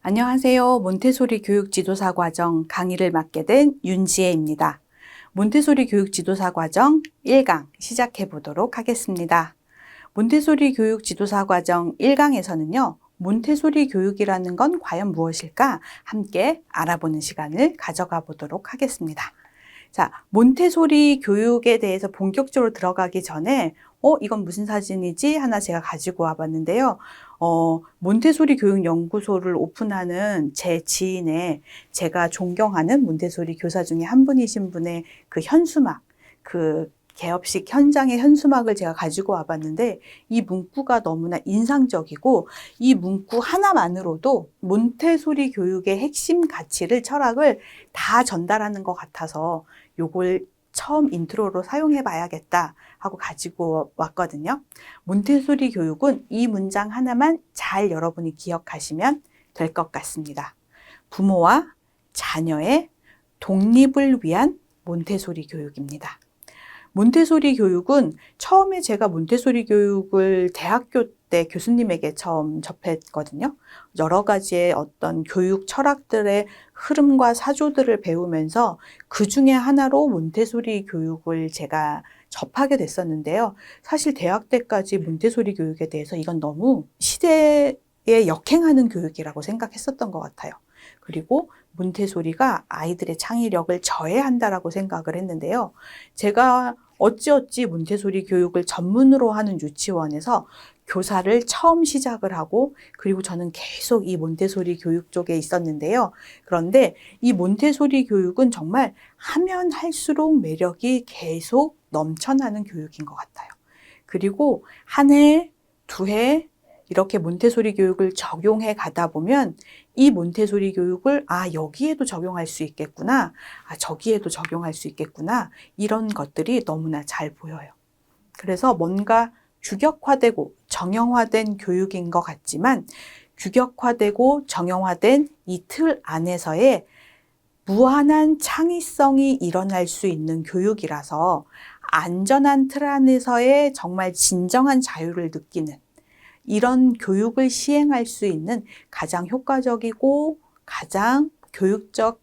안녕하세요. 몬테소리 교육 지도사 과정 강의를 맡게 된 윤지혜입니다. 몬테소리 교육 지도사 과정 1강 시작해 보도록 하겠습니다. 몬테소리 교육 지도사 과정 1강에서는요. 몬테소리 교육이라는 건 과연 무엇일까? 함께 알아보는 시간을 가져가 보도록 하겠습니다. 자, 몬테소리 교육에 대해서 본격적으로 들어가기 전에 이건 무슨 사진이지? 하나 제가 가지고 와봤는데요. 몬테소리 교육연구소를 오픈하는 제 지인의 제가 존경하는 몬테소리 교사 중에 한 분이신 분의 그 현수막, 그 개업식 현장의 현수막을 제가 가지고 와봤는데 이 문구가 너무나 인상적이고 이 문구 하나만으로도 몬테소리 교육의 핵심 가치를, 철학을 다 전달하는 것 같아서 요걸 처음 인트로로 사용해 봐야겠다 하고 가지고 왔거든요. 몬테소리 교육은 이 문장 하나만 잘 여러분이 기억하시면 될 것 같습니다. 부모와 자녀의 독립을 위한 몬테소리 교육입니다. 몬테소리 교육은 처음에 제가 몬테소리 교육을 대학교 때 교수님에게 처음 접했거든요. 여러 가지의 어떤 교육 철학들의 흐름과 사조들을 배우면서 그 중에 하나로 몬테소리 교육을 제가 접하게 됐었는데요. 사실 대학 때까지 몬테소리 교육에 대해서 이건 너무 시대에 역행하는 교육이라고 생각했었던 것 같아요. 그리고 몬테소리가 아이들의 창의력을 저해한다라고 생각을 했는데요. 제가 어찌어찌 몬테소리 교육을 전문으로 하는 유치원에서 교사를 처음 시작을 하고, 그리고 저는 계속 이 몬테소리 교육 쪽에 있었는데요. 그런데 이 몬테소리 교육은 정말 하면 할수록 매력이 계속 넘쳐나는 교육인 것 같아요. 그리고 한 해, 두 해, 이렇게 몬테소리 교육을 적용해 가다 보면 이 몬테소리 교육을 여기에도 적용할 수 있겠구나, 저기에도 적용할 수 있겠구나, 이런 것들이 너무나 잘 보여요. 그래서 뭔가 규격화되고 정형화된 교육인 것 같지만 규격화되고 정형화된 이 틀 안에서의 무한한 창의성이 일어날 수 있는 교육이라서 안전한 틀 안에서의 정말 진정한 자유를 느끼는 이런 교육을 시행할 수 있는 가장 효과적이고 가장 교육적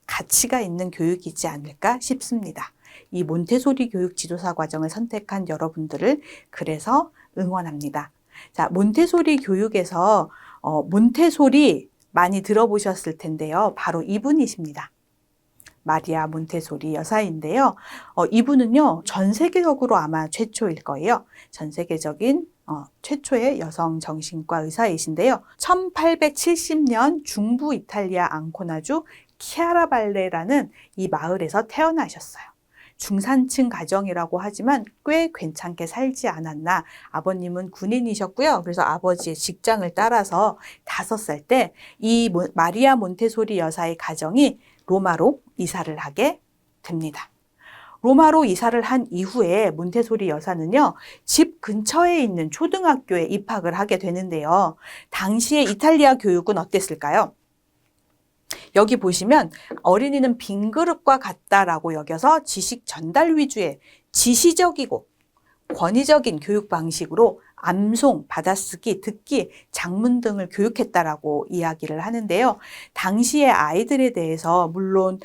가치가 있는 교육이지 않을까 싶습니다. 이 몬테소리 교육 지도사 과정을 선택한 여러분들을 그래서 응원합니다. 자, 몬테소리 교육에서 몬테소리 많이 들어보셨을 텐데요. 바로 이분이십니다. 마리아 몬테소리 여사인데요. 이분은요, 전 세계적으로 아마 최초일 거예요. 전 세계적인 최초의 여성 정신과 의사이신데요. 1870년 중부 이탈리아 앙코나주 키아라발레라는 이 마을에서 태어나셨어요. 중산층 가정이라고 하지만 꽤 괜찮게 살지 않았나. 아버님은 군인이셨고요. 그래서 아버지의 직장을 따라서 5살 때 이 마리아 몬테소리 여사의 가정이 로마로 이사를 하게 됩니다. 로마로 이사를 한 이후에 몬테소리 여사는요, 집 근처에 있는 초등학교에 입학을 하게 되는데요. 당시의 이탈리아 교육은 어땠을까요? 여기 보시면 어린이는 빈 그릇과 같다라고 여겨서 지식 전달 위주의 지시적이고 권위적인 교육 방식으로 암송, 받아쓰기, 듣기, 작문 등을 교육했다라고 이야기를 하는데요. 당시의 아이들에 대해서 물론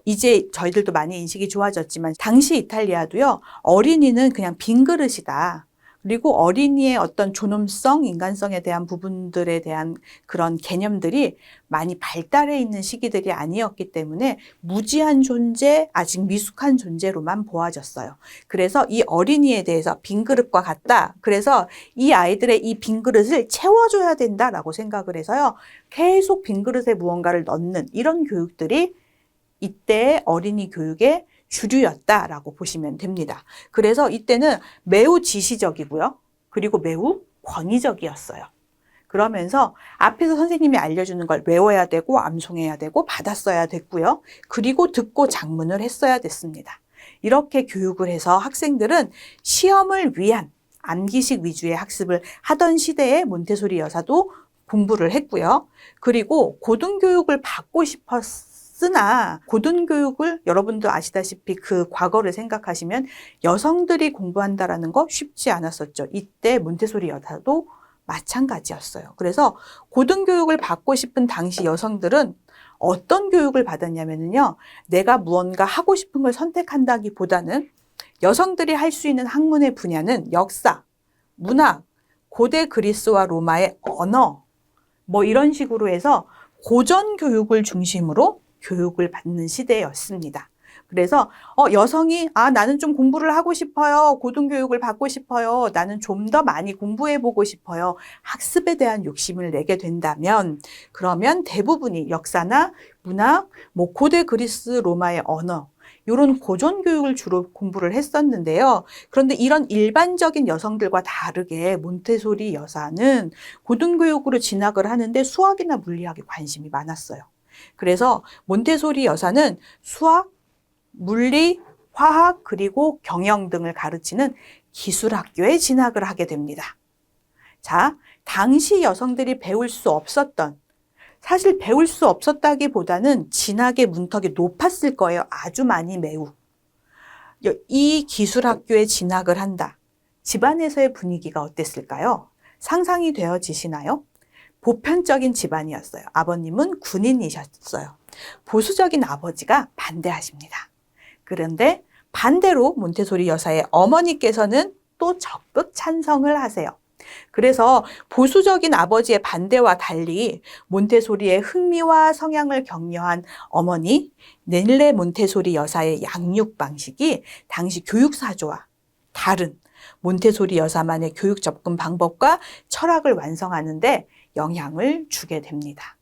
이제 저희들도 많이 인식이 좋아졌지만 당시 이탈리아도요, 어린이는 그냥 빈 그릇이다. 그리고 어린이의 어떤 존엄성, 인간성에 대한 부분들에 대한 그런 개념들이 많이 발달해 있는 시기들이 아니었기 때문에 무지한 존재, 아직 미숙한 존재로만 보아졌어요. 그래서 이 어린이에 대해서 빈 그릇과 같다. 그래서 이 아이들의 이 빈 그릇을 채워줘야 된다라고 생각을 해서요, 계속 빈 그릇에 무언가를 넣는 이런 교육들이 이때의 어린이 교육의 주류였다라고 보시면 됩니다. 그래서 이때는 매우 지시적이고요. 그리고 매우 권위적이었어요. 그러면서 앞에서 선생님이 알려주는 걸 외워야 되고 암송해야 되고 받았어야 됐고요. 그리고 듣고 작문을 했어야 됐습니다. 이렇게 교육을 해서 학생들은 시험을 위한 암기식 위주의 학습을 하던 시대에 몬테소리 여사도 공부를 했고요. 그리고 고등교육을 받고 싶었으나 고등교육을 여러분도 아시다시피 그 과거를 생각하시면 여성들이 공부한다라는 거 쉽지 않았었죠. 이때 몬테소리 여사도 마찬가지였어요. 그래서 고등교육을 받고 싶은 당시 여성들은 어떤 교육을 받았냐면요. 내가 무언가 하고 싶은 걸 선택한다기보다는 여성들이 할 수 있는 학문의 분야는 역사, 문학, 고대 그리스와 로마의 언어, 뭐 이런 식으로 해서 고전 교육을 중심으로 교육을 받는 시대였습니다. 그래서 여성이 나는 좀 공부를 하고 싶어요. 고등교육을 받고 싶어요. 나는 좀 더 많이 공부해보고 싶어요. 학습에 대한 욕심을 내게 된다면 그러면 대부분이 역사나 문학, 뭐 고대 그리스 로마의 언어 이런 고전 교육을 주로 공부를 했었는데요. 그런데 이런 일반적인 여성들과 다르게 몬테소리 여사는 고등교육으로 진학을 하는데 수학이나 물리학에 관심이 많았어요. 그래서 몬테소리 여사는 수학, 물리, 화학, 그리고 경영 등을 가르치는 기술학교에 진학을 하게 됩니다. 자, 당시 여성들이 배울 수 없었던, 사실 배울 수 없었다기보다는 진학의 문턱이 높았을 거예요. 아주 많이 매우. 이 기술학교에 진학을 한다. 집안에서의 분위기가 어땠을까요? 상상이 되어지시나요? 보편적인 집안이었어요. 아버님은 군인이셨어요. 보수적인 아버지가 반대하십니다. 그런데 반대로 몬테소리 여사의 어머니께서는 또 적극 찬성을 하세요. 그래서 보수적인 아버지의 반대와 달리 몬테소리의 흥미와 성향을 격려한 어머니 넬레 몬테소리 여사의 양육 방식이 당시 교육사조와 다른 몬테소리 여사만의 교육 접근 방법과 철학을 완성하는데 영향을 주게 됩니다.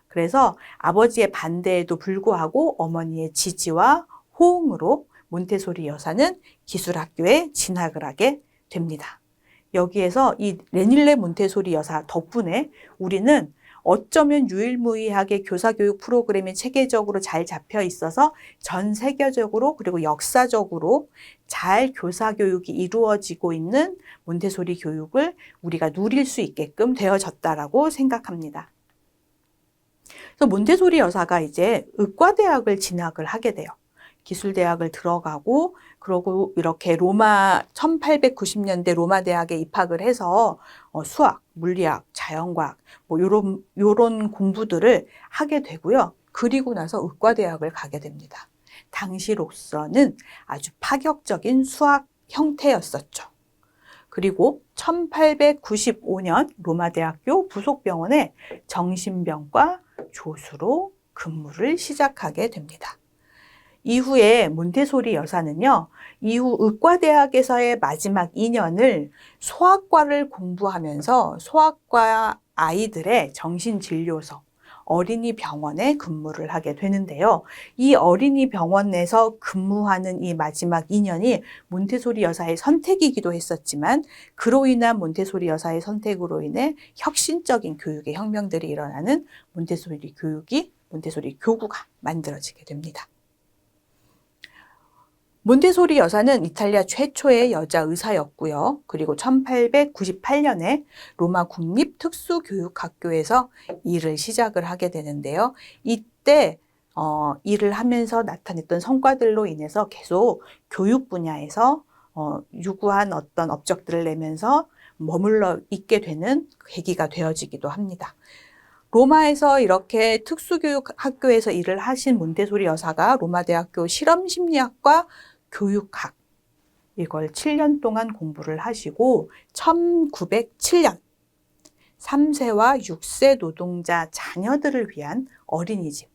그래서 아버지의 반대에도 불구하고 어머니의 지지와 호응으로 몬테소리 여사는 기술학교에 진학을 하게 됩니다. 여기에서 이 레닐레 몬테소리 여사 덕분에 우리는 어쩌면 유일무이하게 교사교육 프로그램이 체계적으로 잘 잡혀 있어서 전 세계적으로 그리고 역사적으로 잘 교사교육이 이루어지고 있는 몬테소리 교육을 우리가 누릴 수 있게끔 되어졌다라고 생각합니다. 그래서 몬테소리 여사가 이제 의과대학을 진학을 하게 돼요. 기술대학을 들어가고 그러고 이렇게 로마 1890년대 로마 대학에 입학을 해서 수학, 물리학, 자연과학 뭐 요런 공부들을 하게 되고요. 그리고 나서 의과대학을 가게 됩니다. 당시로서는 아주 파격적인 수학 형태였었죠. 그리고 1895년 로마대학교 부속병원에 정신병과 조수로 근무를 시작하게 됩니다. 이후에 몬테소리 여사는요, 이후 의과대학에서의 마지막 2년을 소아과를 공부하면서 소아과 아이들의 정신진료소, 어린이 병원에 근무를 하게 되는데요. 이 어린이 병원에서 근무하는 이 마지막 2년이 몬테소리 여사의 선택이기도 했었지만 그로 인한 몬테소리 여사의 선택으로 인해 혁신적인 교육의 혁명들이 일어나는 몬테소리 교구가 만들어지게 됩니다. 몬테소리 여사는 이탈리아 최초의 여자 의사였고요. 그리고 1898년에 로마 국립특수교육학교에서 일을 시작을 하게 되는데요. 이때 일을 하면서 나타냈던 성과들로 인해서 계속 교육 분야에서 유구한 어떤 업적들을 내면서 머물러 있게 되는 계기가 되어지기도 합니다. 로마에서 이렇게 특수교육학교에서 일을 하신 몬테소리 여사가 로마대학교 실험심리학과 교육학 이걸 7년 동안 공부를 하시고 1907년 3세와 6세 노동자 자녀들을 위한 어린이집.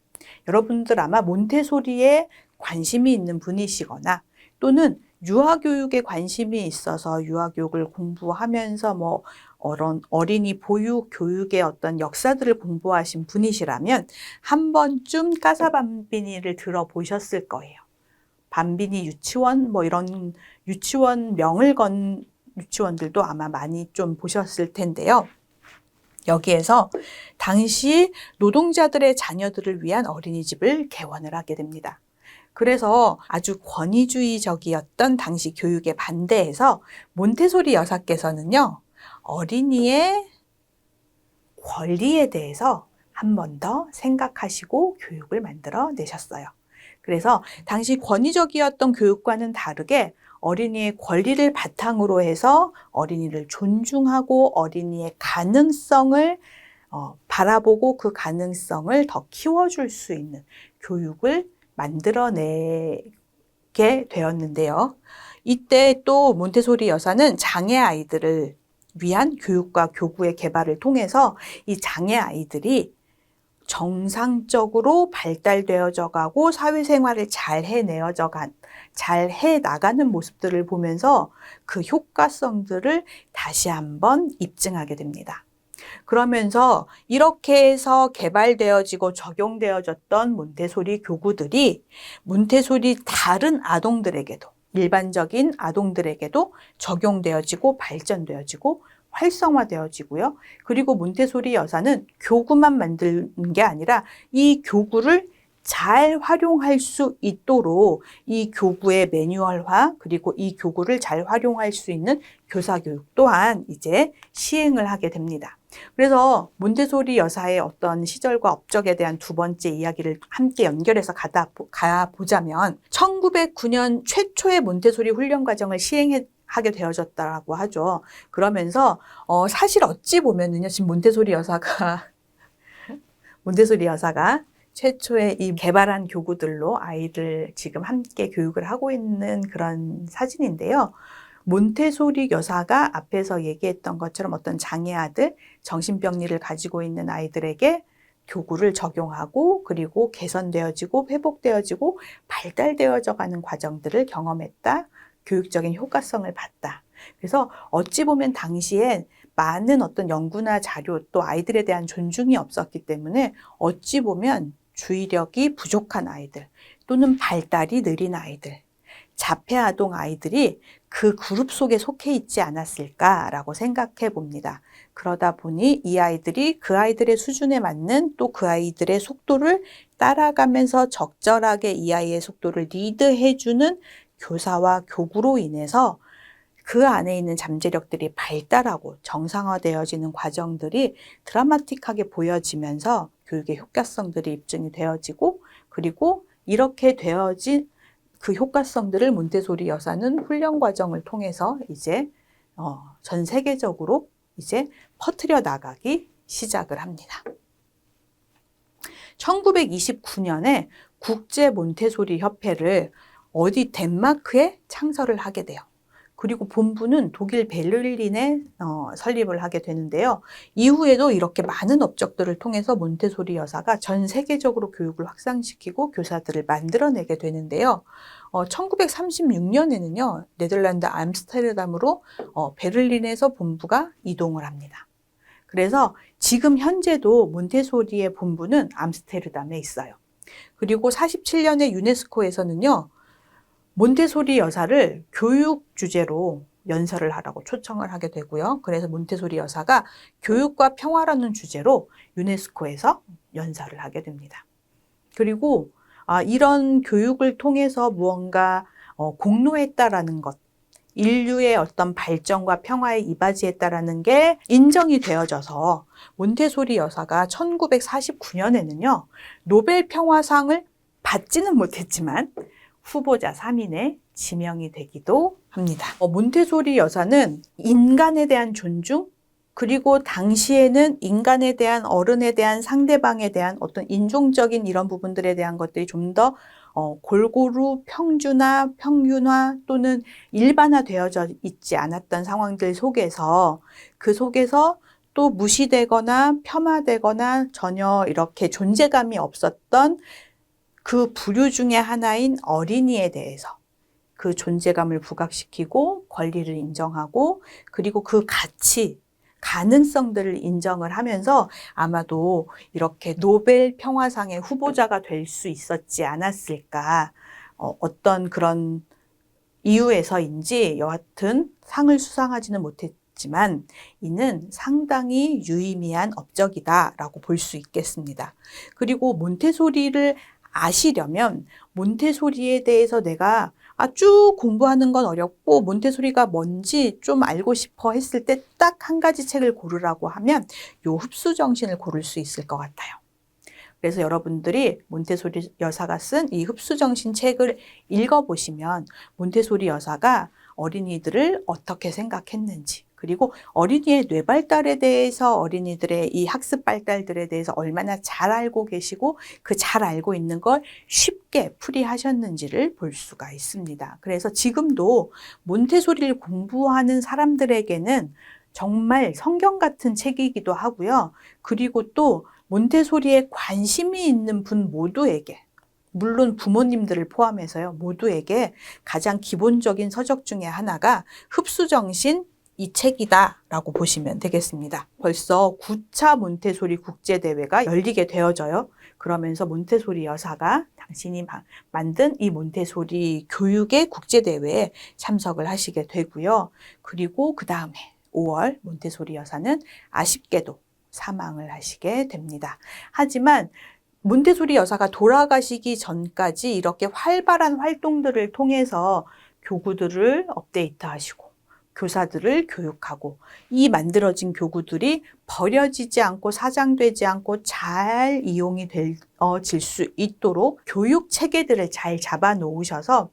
여러분들 아마 몬테소리에 관심이 있는 분이시거나 또는 유아교육에 관심이 있어서 유아교육을 공부하면서 뭐 어린이 보육 교육의 어떤 역사들을 공부하신 분이시라면 한 번쯤 까사 밤비니를 들어보셨을 거예요. 밤비니 유치원 뭐 이런 유치원명을 건 유치원들도 아마 많이 좀 보셨을 텐데요. 여기에서 당시 노동자들의 자녀들을 위한 어린이집을 개원을 하게 됩니다. 그래서 아주 권위주의적이었던 당시 교육에 반대해서 몬테소리 여사께서는요, 어린이의 권리에 대해서 한 번 더 생각하시고 교육을 만들어 내셨어요. 그래서 당시 권위적이었던 교육과는 다르게 어린이의 권리를 바탕으로 해서 어린이를 존중하고 어린이의 가능성을 바라보고 그 가능성을 더 키워줄 수 있는 교육을 만들어내게 되었는데요. 이때 또 몬테소리 여사는 장애 아이들을 위한 교육과 교구의 개발을 통해서 이 장애 아이들이 정상적으로 발달되어져 가고 사회생활을 잘 해나가는 모습들을 보면서 그 효과성들을 다시 한번 입증하게 됩니다. 그러면서 이렇게 해서 개발되어지고 적용되어졌던 몬테소리 교구들이 몬테소리 다른 아동들에게도, 일반적인 아동들에게도 적용되어지고 발전되어지고 활성화되어지고요. 그리고 몬테소리 여사는 교구만 만드는 게 아니라 이 교구를 잘 활용할 수 있도록 이 교구의 매뉴얼화, 그리고 이 교구를 잘 활용할 수 있는 교사교육 또한 이제 시행을 하게 됩니다. 그래서 몬테소리 여사의 어떤 시절과 업적에 대한 두 번째 이야기를 함께 연결해서 가보자면 1909년 최초의 몬테소리 훈련 과정을 시행하게 되어졌다고 하죠. 그러면서 사실 어찌 보면은요, 지금 몬테소리 여사가 최초의 이 개발한 교구들로 아이들 지금 함께 교육을 하고 있는 그런 사진인데요. 몬테소리 여사가 앞에서 얘기했던 것처럼 어떤 장애아들, 정신병리를 가지고 있는 아이들에게 교구를 적용하고 그리고 개선되어지고 회복되어지고 발달되어져 가는 과정들을 경험했다. 교육적인 효과성을 봤다. 그래서 어찌 보면 당시엔 많은 어떤 연구나 자료 또 아이들에 대한 존중이 없었기 때문에 어찌 보면 주의력이 부족한 아이들 또는 발달이 느린 아이들, 자폐아동 아이들이 그 그룹 속에 속해 있지 않았을까라고 생각해 봅니다. 그러다 보니 이 아이들이 그 아이들의 수준에 맞는 또 그 아이들의 속도를 따라가면서 적절하게 이 아이의 속도를 리드해주는 교사와 교구로 인해서 그 안에 있는 잠재력들이 발달하고 정상화되어지는 과정들이 드라마틱하게 보여지면서 교육의 효과성들이 입증이 되어지고 그리고 이렇게 되어진 그 효과성들을 몬테소리 여사는 훈련 과정을 통해서 이제 전 세계적으로 이제 퍼뜨려 나가기 시작을 합니다. 1929년에 국제 몬테소리 협회를 어디 덴마크에 창설을 하게 돼요. 그리고 본부는 독일 베를린에 설립을 하게 되는데요. 이후에도 이렇게 많은 업적들을 통해서 몬테소리 여사가 전 세계적으로 교육을 확산시키고 교사들을 만들어내게 되는데요. 1936년에는요. 네덜란드 암스테르담으로 베를린에서 본부가 이동을 합니다. 그래서 지금 현재도 몬테소리의 본부는 암스테르담에 있어요. 그리고 47년에 유네스코에서는요. 몬테소리 여사를 교육 주제로 연설을 하라고 초청을 하게 되고요. 그래서 몬테소리 여사가 교육과 평화라는 주제로 유네스코에서 연설을 하게 됩니다. 그리고 이런 교육을 통해서 무언가 공로했다라는 것, 인류의 어떤 발전과 평화에 이바지했다라는 게 인정이 되어져서 몬테소리 여사가 1949년에는요. 노벨 평화상을 받지는 못했지만 후보자 3인에 지명이 되기도 합니다. 몬테소리 여사는 인간에 대한 존중, 그리고 당시에는 인간에 대한 어른에 대한 상대방에 대한 어떤 인종적인 이런 부분들에 대한 것들이 좀 더 골고루 평균화 또는 일반화되어져 있지 않았던 상황들 속에서 그 속에서 또 무시되거나 폄하되거나 전혀 이렇게 존재감이 없었던 그 부류 중에 하나인 어린이에 대해서 그 존재감을 부각시키고 권리를 인정하고 그리고 그 가치, 가능성들을 인정을 하면서 아마도 이렇게 노벨 평화상의 후보자가 될 수 있었지 않았을까. 어떤 그런 이유에서인지 여하튼 상을 수상하지는 못했지만 이는 상당히 유의미한 업적이다라고 볼 수 있겠습니다. 그리고 몬테소리를 아시려면 몬테소리에 대해서 내가 쭉 공부하는 건 어렵고 몬테소리가 뭔지 좀 알고 싶어 했을 때 딱 한 가지 책을 고르라고 하면 요 흡수정신을 고를 수 있을 것 같아요. 그래서 여러분들이 몬테소리 여사가 쓴 이 흡수정신 책을 읽어보시면 몬테소리 여사가 어린이들을 어떻게 생각했는지, 그리고 어린이의 뇌발달에 대해서 어린이들의 이 학습 발달들에 대해서 얼마나 잘 알고 계시고 그 잘 알고 있는 걸 쉽게 풀이하셨는지를 볼 수가 있습니다. 그래서 지금도 몬테소리를 공부하는 사람들에게는 정말 성경 같은 책이기도 하고요. 그리고 또 몬테소리에 관심이 있는 분 모두에게, 물론 부모님들을 포함해서요, 모두에게 가장 기본적인 서적 중에 하나가 흡수정신 이 책이다 라고 보시면 되겠습니다. 벌써 9차 몬테소리 국제대회가 열리게 되어져요. 그러면서 몬테소리 여사가 당신이 만든 이 몬테소리 교육의 국제대회에 참석을 하시게 되고요. 그리고 그 다음에 5월 몬테소리 여사는 아쉽게도 사망을 하시게 됩니다. 하지만 몬테소리 여사가 돌아가시기 전까지 이렇게 활발한 활동들을 통해서 교구들을 업데이트하시고 교사들을 교육하고 이 만들어진 교구들이 버려지지 않고 사장되지 않고 잘 이용이 질 수 있도록 교육 체계들을 잘 잡아 놓으셔서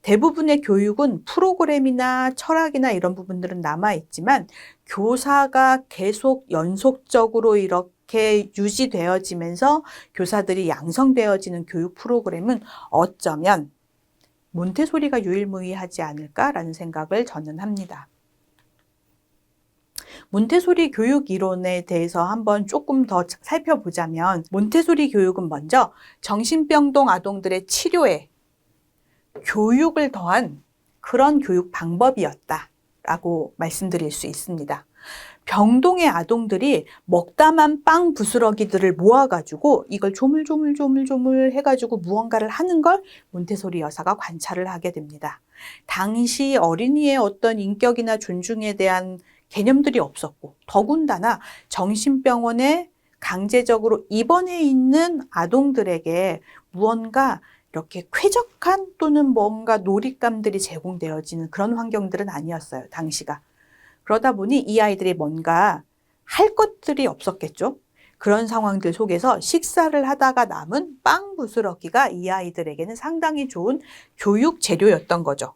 대부분의 교육은 프로그램이나 철학이나 이런 부분들은 남아있지만 교사가 계속 연속적으로 이렇게 유지되어지면서 교사들이 양성되어지는 교육 프로그램은 어쩌면 몬테소리가 유일무이하지 않을까라는 생각을 저는 합니다. 몬테소리 교육 이론에 대해서 한번 조금 더 살펴보자면 몬테소리 교육은 먼저 정신병동 아동들의 치료에 교육을 더한 그런 교육 방법이었다라고 말씀드릴 수 있습니다. 병동의 아동들이 먹다만 빵 부스러기들을 모아가지고 이걸 조물조물 해가지고 무언가를 하는 걸 몬테소리 여사가 관찰을 하게 됩니다. 당시 어린이의 어떤 인격이나 존중에 대한 개념들이 없었고 더군다나 정신병원에 강제적으로 입원해 있는 아동들에게 무언가 이렇게 쾌적한 또는 뭔가 놀잇감들이 제공되어지는 그런 환경들은 아니었어요, 당시가. 그러다 보니 이 아이들이 뭔가 할 것들이 없었겠죠. 그런 상황들 속에서 식사를 하다가 남은 빵 부스러기가 이 아이들에게는 상당히 좋은 교육 재료였던 거죠.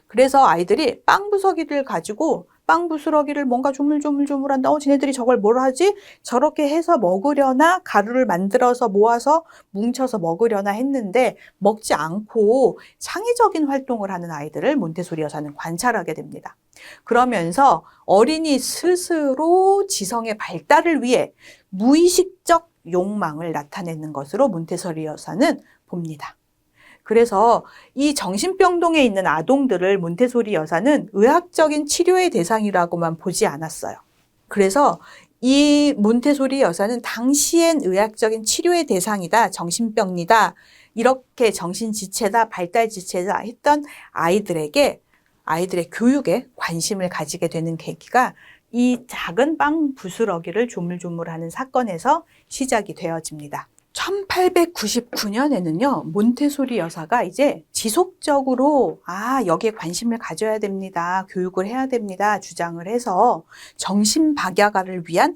그래서 아이들이 빵 부스러기를 가지고 빵 부스러기를 뭔가 조물조물한다. 쟤네들이 저걸 뭘 하지? 저렇게 해서 먹으려나? 가루를 만들어서 모아서 뭉쳐서 먹으려나 했는데 먹지 않고 창의적인 활동을 하는 아이들을 몬테소리 여사는 관찰하게 됩니다. 그러면서 어린이 스스로 지성의 발달을 위해 무의식적 욕망을 나타내는 것으로 몬테소리 여사는 봅니다. 그래서 이 정신병동에 있는 아동들을 몬테소리 여사는 의학적인 치료의 대상이라고만 보지 않았어요. 그래서 이 몬테소리 여사는 당시엔 의학적인 치료의 대상이다, 정신병이다, 이렇게 정신지체다, 발달지체다 했던 아이들의 교육에 관심을 가지게 되는 계기가 이 작은 빵 부스러기를 조물조물하는 사건에서 시작이 되어집니다. 1899년에는요, 몬테소리 여사가 이제 지속적으로, 여기에 관심을 가져야 됩니다. 교육을 해야 됩니다. 주장을 해서 정신박약아를 위한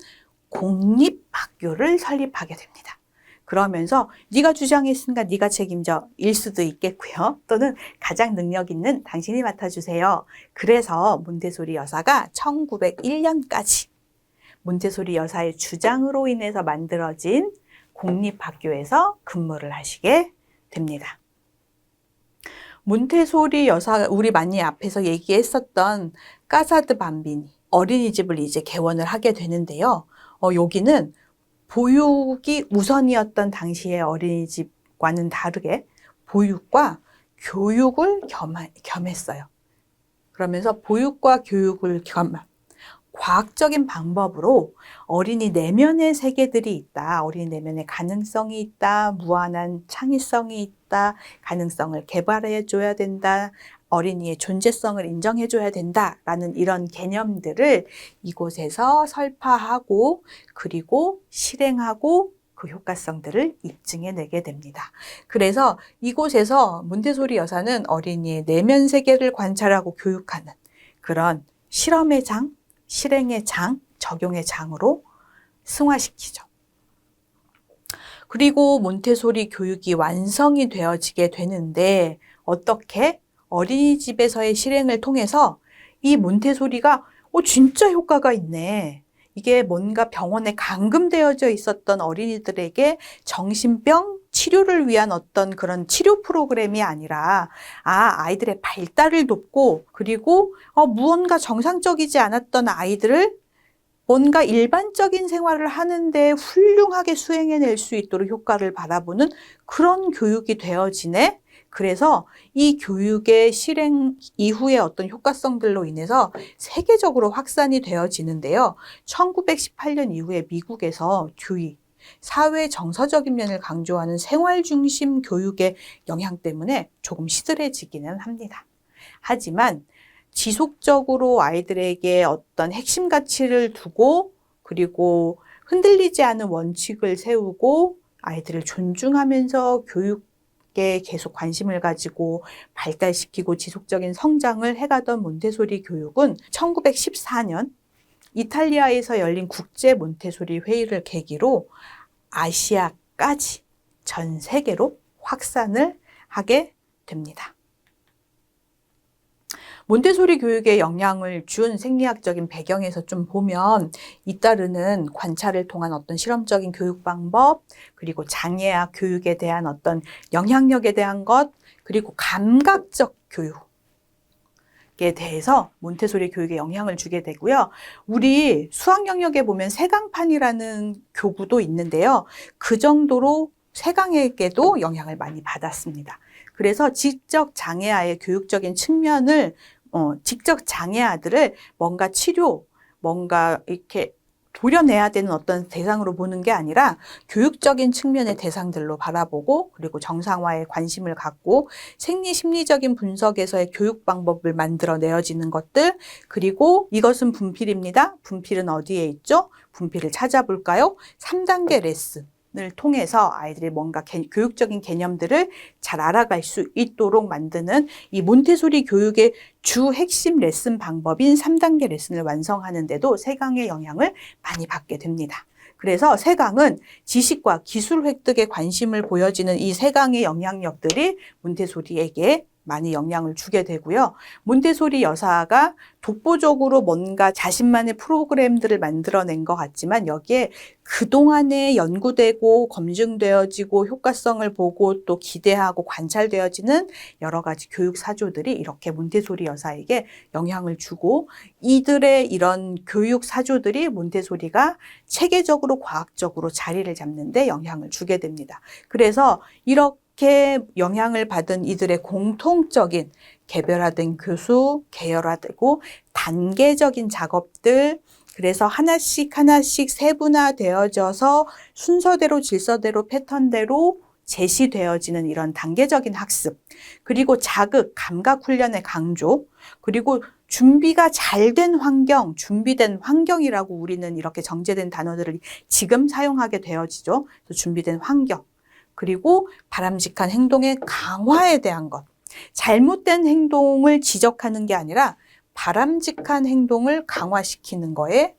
공립학교를 설립하게 됩니다. 그러면서 네가 주장했으니까 네가 책임져 일 수도 있겠고요. 또는 가장 능력 있는 당신이 맡아주세요. 그래서 몬테소리 여사가 1901년까지 몬테소리 여사의 주장으로 인해서 만들어진 공립학교에서 근무를 하시게 됩니다. 몬테소리 여사, 우리 많이 앞에서 얘기했었던 까사드 밤비니 어린이집을 이제 개원을 하게 되는데요. 여기는 보육이 우선이었던 당시의 어린이집과는 다르게 보육과 교육을 겸했어요. 그러면서 보육과 교육을 겸한 과학적인 방법으로 어린이 내면의 세계들이 있다. 어린이 내면의 가능성이 있다. 무한한 창의성이 있다. 가능성을 개발해 줘야 된다. 어린이의 존재성을 인정해 줘야 된다라는 이런 개념들을 이곳에서 설파하고 그리고 실행하고 그 효과성들을 입증해 내게 됩니다. 그래서 이곳에서 몬테소리 여사는 어린이의 내면 세계를 관찰하고 교육하는 그런 실험의 장, 실행의 장, 적용의 장으로 승화시키죠. 그리고 몬테소리 교육이 완성이 되어지게 되는데 어떻게? 어린이집에서의 실행을 통해서 이 몬테소리가 진짜 효과가 있네. 이게 뭔가 병원에 감금되어져 있었던 어린이들에게 정신병 치료를 위한 어떤 그런 치료 프로그램이 아니라 아이들의 발달을 돕고 그리고 무언가 정상적이지 않았던 아이들을 뭔가 일반적인 생활을 하는데 훌륭하게 수행해낼 수 있도록 효과를 바라보는 그런 교육이 되어지네. 그래서 이 교육의 실행 이후의 어떤 효과성들로 인해서 세계적으로 확산이 되어지는데요. 1918년 이후에 미국에서 교육, 사회 정서적인 면을 강조하는 생활 중심 교육의 영향 때문에 조금 시들해지기는 합니다. 하지만 지속적으로 아이들에게 어떤 핵심 가치를 두고 그리고 흔들리지 않은 원칙을 세우고 아이들을 존중하면서 교육에 계속 관심을 가지고 발달시키고 지속적인 성장을 해가던 몬테소리 교육은 1914년 이탈리아에서 열린 국제 몬테소리 회의를 계기로 아시아까지 전 세계로 확산을 하게 됩니다. 몬테소리 교육에 영향을 준 생리학적인 배경에서 좀 보면 잇따르는 관찰을 통한 어떤 실험적인 교육 방법, 그리고 장애아 교육에 대한 어떤 영향력에 대한 것, 그리고 감각적 교육에 대해서 몬테소리 교육에 영향을 주게 되고요. 우리 수학 영역에 보면 세강판이라는 교구도 있는데요. 그 정도로 세강에게도 영향을 많이 받았습니다. 그래서 지적 장애아의 교육적인 측면을 지적 장애아들을 뭔가 치료, 뭔가 이렇게 도려내야 되는 어떤 대상으로 보는 게 아니라 교육적인 측면의 대상들로 바라보고 그리고 정상화에 관심을 갖고 생리 심리적인 분석에서의 교육 방법을 만들어 내어지는 것들, 그리고 이것은 분필입니다. 분필은 어디에 있죠? 분필을 찾아볼까요? 3단계 레슨. 을 통해서 아이들이 뭔가 교육적인 개념들을 잘 알아갈 수 있도록 만드는 이 몬테소리 교육의 주 핵심 레슨 방법인 3단계 레슨을 완성하는데도 세강의 영향을 많이 받게 됩니다. 그래서 세강은 지식과 기술 획득에 관심을 보여지는 이 세강의 영향력들이 몬테소리에게 많이 영향을 주게 되고요. 몬테소리 여사가 독보적으로 뭔가 자신만의 프로그램들을 만들어낸 것 같지만 여기에 그동안에 연구되고 검증되어지고 효과성을 보고 또 기대하고 관찰되어지는 여러 가지 교육 사조들이 이렇게 몬테소리 여사에게 영향을 주고 이들의 이런 교육 사조들이 몬테소리가 체계적으로 과학적으로 자리를 잡는 데 영향을 주게 됩니다. 그래서 이렇게 영향을 받은 이들의 공통적인 개별화된 교수, 계열화되고 단계적인 작업들, 그래서 하나씩 하나씩 세분화되어져서 순서대로 질서대로 패턴대로 제시되어지는 이런 단계적인 학습, 그리고 자극, 감각 훈련의 강조, 그리고 준비가 잘 된 환경, 준비된 환경이라고 우리는 이렇게 정제된 단어들을 지금 사용하게 되어지죠. 준비된 환경, 그리고 바람직한 행동의 강화에 대한 것. 잘못된 행동을 지적하는 게 아니라 바람직한 행동을 강화시키는 거에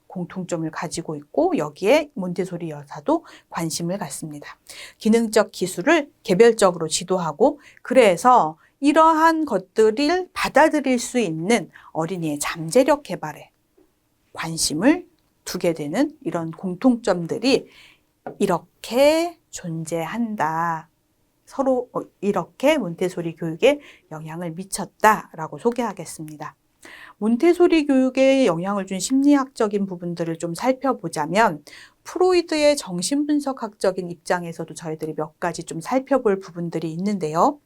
공통점을 가지고 있고 여기에 몬테소리 여사도 관심을 갖습니다. 기능적 기술을 개별적으로 지도하고 그래서 이러한 것들을 받아들일 수 있는 어린이의 잠재력 개발에 관심을 두게 되는 이런 공통점들이 이렇게 존재한다. 서로 이렇게 몬테소리 교육에 영향을 미쳤다라고 소개하겠습니다. 몬테소리 교육에 영향을 준 심리학적인 부분들을 좀 살펴보자면 프로이드의 정신분석학적인 입장에서도 저희들이 몇 가지 좀 살펴볼 부분들이 있는데요.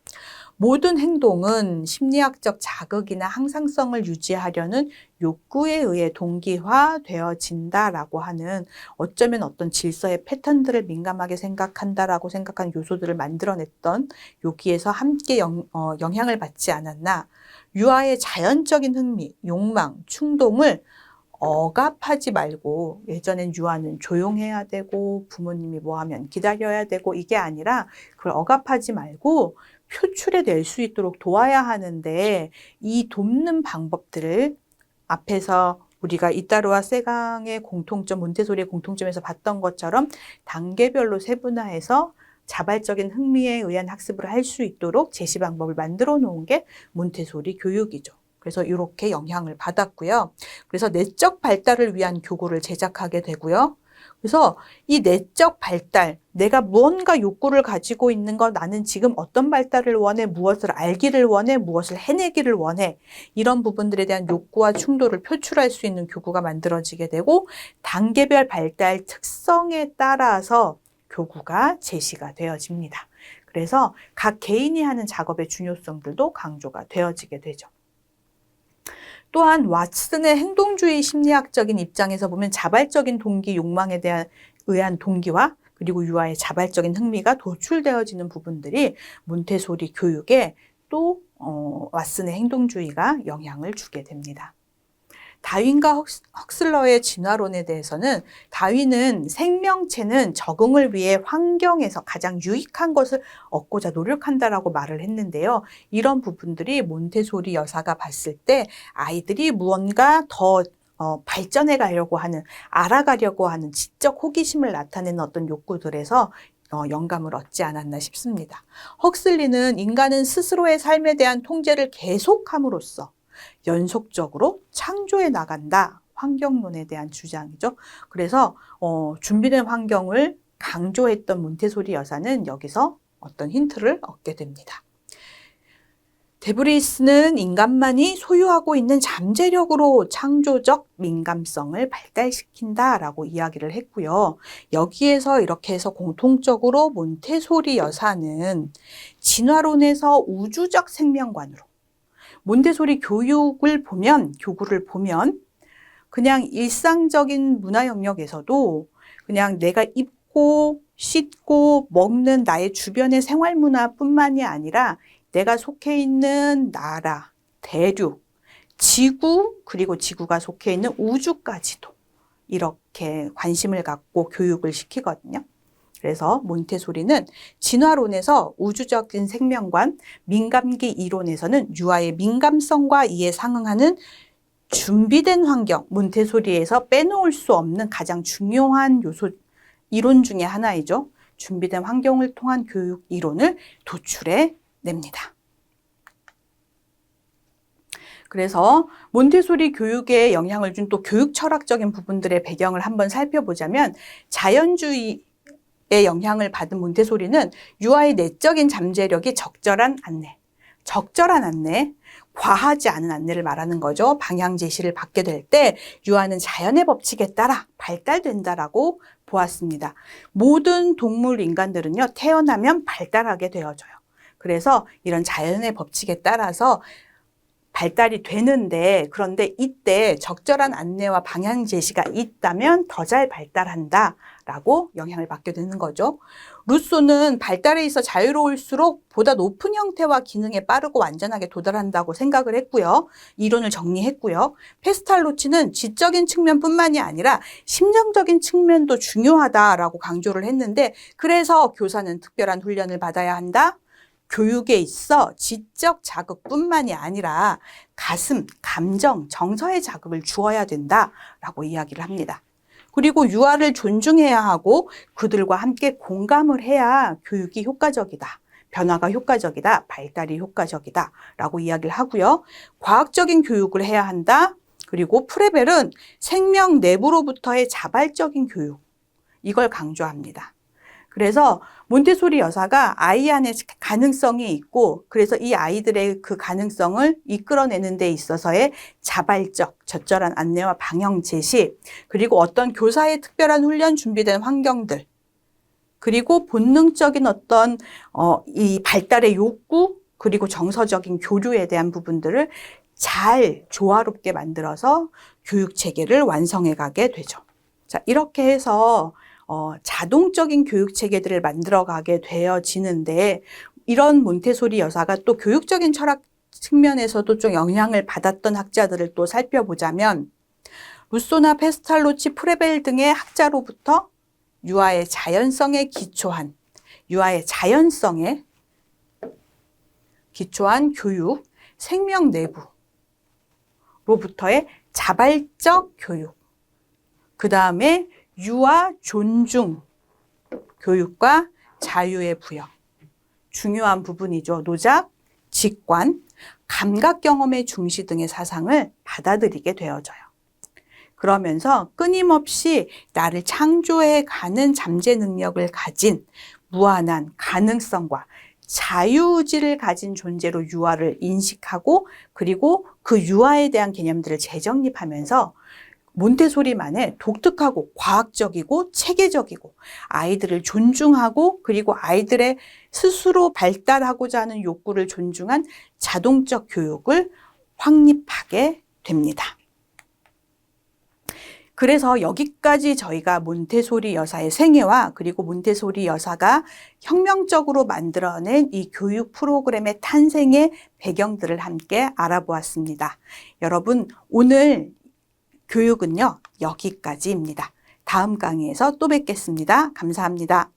모든 행동은 심리학적 자극이나 항상성을 유지하려는 욕구에 의해 동기화되어진다라고 하는 어쩌면 어떤 질서의 패턴들을 민감하게 생각한다라고 생각한 요소들을 만들어냈던 여기에서 함께 영향을 받지 않았나. 유아의 자연적인 흥미, 욕망, 충동을 억압하지 말고 예전엔 유아는 조용해야 되고 부모님이 뭐 하면 기다려야 되고 이게 아니라 그걸 억압하지 말고 표출해낼 수 있도록 도와야 하는데 이 돕는 방법들을 앞에서 우리가 이따르와 세강의 공통점, 몬테소리의 공통점에서 봤던 것처럼 단계별로 세분화해서 자발적인 흥미에 의한 학습을 할 수 있도록 제시 방법을 만들어 놓은 게 몬테소리 교육이죠. 그래서 이렇게 영향을 받았고요. 그래서 내적 발달을 위한 교구를 제작하게 되고요. 그래서 이 내적 발달, 내가 무언가 욕구를 가지고 있는 것, 나는 지금 어떤 발달을 원해, 무엇을 알기를 원해, 무엇을 해내기를 원해, 이런 부분들에 대한 욕구와 충돌을 표출할 수 있는 교구가 만들어지게 되고, 단계별 발달 특성에 따라서 교구가 제시가 되어집니다. 그래서 각 개인이 하는 작업의 중요성들도 강조가 되어지게 되죠. 또한 왓슨의 행동주의 심리학적인 입장에서 보면 자발적인 동기, 욕망에 의한 동기와 그리고 유아의 자발적인 흥미가 도출되어지는 부분들이 몬테소리 교육에 또 왓슨의 행동주의가 영향을 주게 됩니다. 다윈과 헉슬러의 진화론에 대해서는 다윈은 생명체는 적응을 위해 환경에서 가장 유익한 것을 얻고자 노력한다라고 말을 했는데요. 이런 부분들이 몬테소리 여사가 봤을 때 아이들이 무언가 더 발전해 가려고 하는, 알아가려고 하는 지적 호기심을 나타내는 어떤 욕구들에서 영감을 얻지 않았나 싶습니다. 헉슬리는 인간은 스스로의 삶에 대한 통제를 계속함으로써 연속적으로 창조해 나간다. 환경론에 대한 주장이죠. 그래서 준비된 환경을 강조했던 몬테소리 여사는 여기서 어떤 힌트를 얻게 됩니다. 데브리스는 인간만이 소유하고 있는 잠재력으로 창조적 민감성을 발달시킨다라고 이야기를 했고요. 여기에서 이렇게 해서 공통적으로 몬테소리 여사는 진화론에서 우주적 생명관으로 몬테소리 교구를 보면 그냥 일상적인 문화 영역에서도 그냥 내가 입고 씻고 먹는 나의 주변의 생활 문화뿐만이 아니라 내가 속해 있는 나라, 대륙, 지구, 그리고 지구가 속해 있는 우주까지도 이렇게 관심을 갖고 교육을 시키거든요. 그래서 몬테소리는 진화론에서 우주적인 생명관, 민감기 이론에서는 유아의 민감성과 이에 상응하는 준비된 환경, 몬테소리에서 빼놓을 수 없는 가장 중요한 요소, 이론 중에 하나이죠. 준비된 환경을 통한 교육 이론을 도출해 냅니다. 그래서 몬테소리 교육에 영향을 준 또 교육 철학적인 부분들의 배경을 한번 살펴보자면 자연주의의 영향을 받은 몬테소리는 유아의 내적인 잠재력이 적절한 안내, 과하지 않은 안내를 말하는 거죠. 방향 제시를 받게 될 때 유아는 자연의 법칙에 따라 발달된다라고 보았습니다. 모든 동물, 인간들은요, 태어나면 발달하게 되어져요. 그래서 이런 자연의 법칙에 따라서 발달이 되는데, 그런데 이때 적절한 안내와 방향 제시가 있다면 더 잘 발달한다 라고 영향을 받게 되는 거죠. 루소는 발달에 있어 자유로울수록 보다 높은 형태와 기능에 빠르고 완전하게 도달한다고 생각을 했고요. 이론을 정리했고요. 페스탈로치는 지적인 측면뿐만이 아니라 심정적인 측면도 중요하다라고 강조를 했는데, 그래서 교사는 특별한 훈련을 받아야 한다. 교육에 있어 지적 자극뿐만이 아니라 가슴, 감정, 정서의 자극을 주어야 된다라고 이야기를 합니다. 그리고 유아를 존중해야 하고 그들과 함께 공감을 해야 교육이 효과적이다. 변화가 효과적이다. 발달이 효과적이다. 라고 이야기를 하고요. 과학적인 교육을 해야 한다. 그리고 프레벨은 생명 내부로부터의 자발적인 교육. 이걸 강조합니다. 그래서 몬테소리 여사가 아이 안에 가능성이 있고, 그래서 이 아이들의 그 가능성을 이끌어내는 데 있어서의 자발적, 적절한 안내와 방향 제시, 그리고 어떤 교사의 특별한 훈련 준비된 환경들, 그리고 본능적인 어떤 이 발달의 욕구, 그리고 정서적인 교류에 대한 부분들을 잘 조화롭게 만들어서 교육 체계를 완성해 가게 되죠. 자, 이렇게 해서 자동적인 교육 체계들을 만들어가게 되어지는데, 이런 몬테소리 여사가 또 교육적인 철학 측면에서도 좀 영향을 받았던 학자들을 또 살펴보자면, 루소나 페스탈로치, 프레벨 등의 학자로부터 유아의 자연성에 기초한 교육, 생명 내부, 로부터의 자발적 교육, 그 다음에 유아 존중 교육과 자유의 부여, 중요한 부분이죠. 노작, 직관, 감각 경험의 중시 등의 사상을 받아들이게 되어져요. 그러면서 끊임없이 나를 창조해 가는 잠재 능력을 가진 무한한 가능성과 자유의지를 가진 존재로 유아를 인식하고, 그리고 그 유아에 대한 개념들을 재정립하면서 몬테소리만의 독특하고 과학적이고 체계적이고 아이들을 존중하고, 그리고 아이들의 스스로 발달하고자 하는 욕구를 존중한 자동적 교육을 확립하게 됩니다. 그래서 여기까지 저희가 몬테소리 여사의 생애와, 그리고 몬테소리 여사가 혁명적으로 만들어낸 이 교육 프로그램의 탄생의 배경들을 함께 알아보았습니다. 여러분, 오늘 교육은요, 여기까지입니다. 다음 강의에서 또 뵙겠습니다. 감사합니다.